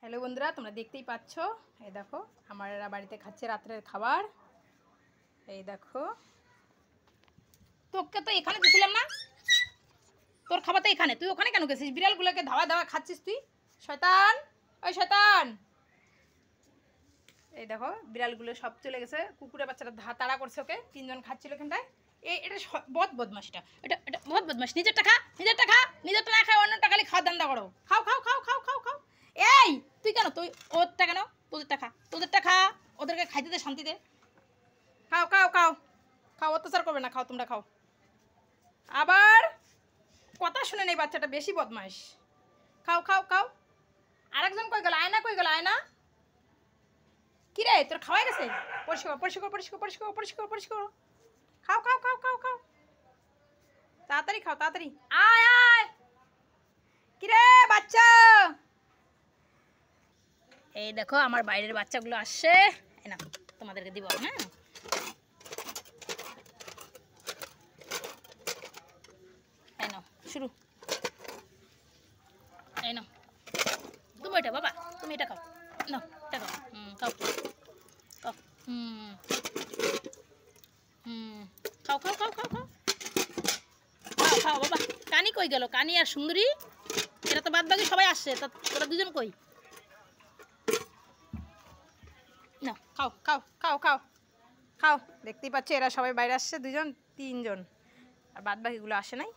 Hello বন্ধুরা, তোমরা দেখতেই পাচ্ছ। এই দেখো আমার এরা বাড়িতে খাচ্ছে রাত্রের খাবার। এই দেখো, তোকে তো এখানে দিছিলাম না, তোর খাবার তো এখানে, তুই ওখানে কেন গেছিস? বিড়ালগুলোকে ধাওয়া ধাওয়া খাচ্ছিস তুই, শয়তান। ওই শয়তান, এই দেখো বিড়ালগুলো সব চলে গেছে, কুকুরের বাচ্চাটা তাড়া করছে ওকে, তিনজন খাচ্ছিল এখানটায়। এটা বহুত বদমাস, এটা এটা বহুত বদমাস। নিজেরটা খা, নিজেরটা খা, নিজেরটা না খায় অন্যটা খালি খাওয়ার ধান্দা করো। খাও খাও খাও খাও খাও খাও। এই তুই কেন, তুই ওরটা কেন? তোদেরটা খা, তোদেরটা খা, ওদেরকে খাইতে দে শান্তিতে। খাও খাও খাও খাও, অত্যাচার করবে না, খাও তোমরা খাও। আবার কথা শুনে নেই বাচ্চাটা, বেশি বদমাইশ। খাও খাও খাও। আরেকজন কই গেল? আয়না কই গেল? আয়না কি রে, তোর খাওয়াই গেছে? পরিষ্কার পরিষ্কার পরিষ্কার পরিষ্কার পরিষ্কার পরিষ্কার। খাও খাও খাও খাও খাও, তাড়াতাড়ি খাও তাড়াতাড়ি। আয় আয়, কি রে বাচ্চা? এই দেখো আমার বাইরের বাচ্চাগুলো আসছে, এই না তোমাদেরকে দিব। হ্যাঁ, এই নাও শুরু, এই নাও তুমি এটা, বাবা তুমি এটা খাও, নাও এটা খাও। খাও খাও, খাও খাও খাও খাও খাও খাও খাও। বাবা কানি কই গেল? কানি আর সুন্দরী, এরা তো বাদ বাকি সবাই আসছে, তা তোরা দুজন কই? না খাও খাও খাও খাও খাও। দেখতেই পাচ্ছ এরা সবাই বাইরে আসছে, দুজন তিনজন, আর বাদ বাকিগুলো আসে নাই।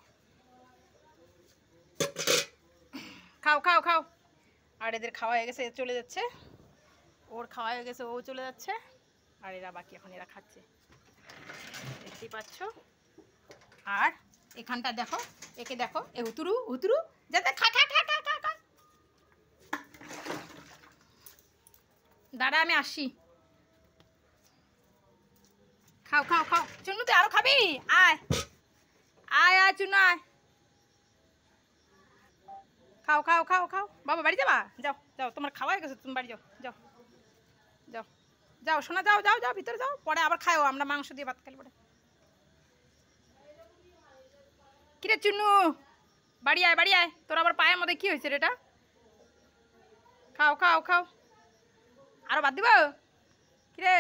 খাও খাও খাও। আর এদের খাওয়া হয়ে গেছে, চলে যাচ্ছে। ওর খাওয়া হয়ে গেছে, ও চলে যাচ্ছে। আর এরা বাকি, এখন এরা খাচ্ছে, দেখতেই পাচ্ছ। আর এখানটা দেখো, একে দেখো, এ হুতুরু হুতুরু, যাতে খা খা খা খা খা খা। দাঁড়া আমি আসি। খাও খাও খাও। চুন্নু তুই আরো খাবি? আয় আয় আয় চুন্নু আয়, খাও খাও খাও খাও। বাবা বাড়ি যাবা? যাও যাও, তোমার খাওয়া হয়ে গেছে, তুমি বাড়ি যাও যাও যাও যাও শোনা, যাও যাও যাও ভিতরে যাও, পরে আবার খাও, আমরা মাংস দিয়ে ভাত খাই পরে। কিরে চুন্নু, বাড়ি আয় বাড়ি আয়, তোর আবার পায়ের মধ্যে কি হয়েছে রে? এটা খাও খাও খাও, আরো ভাত দিব। কিরে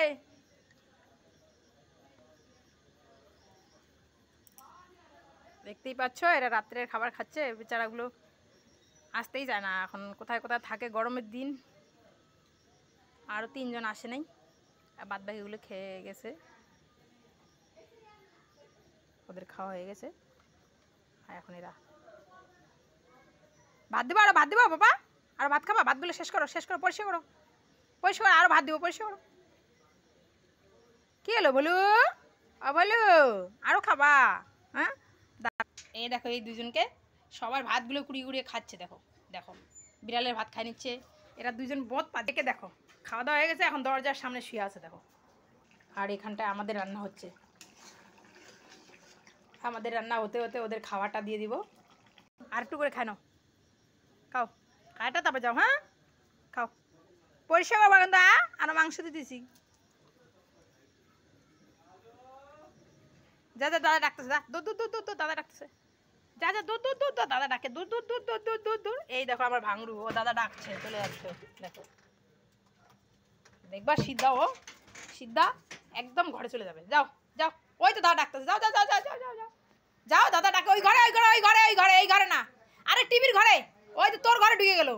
দেখতেই পাচ্ছ এরা রাত্রের খাবার খাচ্ছে। বেচারাগুলো আসতেই যায় না, এখন কোথায় কোথায় থাকে, গরমের দিন। আরও তিনজন আসে নাই, আর বাদ বাকিগুলো খেয়ে গেছে, ওদের খাওয়া হয়ে গেছে। আর এখন এরা ভাত দেবো, আরো ভাত দেবো বাবা, আরো ভাত খাবা? ভাতগুলো শেষ করো, শেষ করো, পরিষ্কার করো, পরিষ্কার করো, আরো ভাত দেবো, পরিষ্কার করো। কি হলো বলু? বলু আরো খাবা? হ্যাঁ, এই দেখো এই দুজনকে, সবার ভাতগুলো কুড়িয়ে কুড়িয়ে খাচ্ছে। দেখো দেখো, বিড়ালের ভাত খাই নিচ্ছে এরা দুজন, বোধ পা দেখে। দেখো খাওয়া দাওয়া হয়ে গেছে, এখন দরজার সামনে শুয়ে আছে দেখো। আর এখানটায় আমাদের রান্না হচ্ছে, আমাদের রান্না হতে হতে ওদের খাওয়াটা দিয়ে দিব। আর একটু করে খাই নাও, খাও খাওয়াটা তারপর যাও। হ্যাঁ খাও, পরিষ্কার করবা কিন্তু, আরো মাংস দিতেছি। যা যা, দাদা ডাকতেছে, যা দূর দূর দূর দূর, দাদা ডাকতেছে, যা যা দূর দূর দূর, দাদা ডাকে, দূর দূর দূর দূর দূর দূর দূর। এই দেখো আমার ভাঙরু, ও দাদা ডাকছে, চলে যাচ্ছে। দেখো দেখবা সিদ্ধা, ও সিদ্ধা একদম ঘরে চলে যাবে। যাও যাও, ওই তো দাদা ডাকতেছে, যাও যাও যাও যাও যাও যাও যাও যাও, দাদা ডাকে, ওই ঘরে ওই ঘরে ওই ঘরে ওই ঘরে, এই ঘরে না, আরে টিভির ঘরে, ওই তো তোর ঘরে ঢুকে গেল।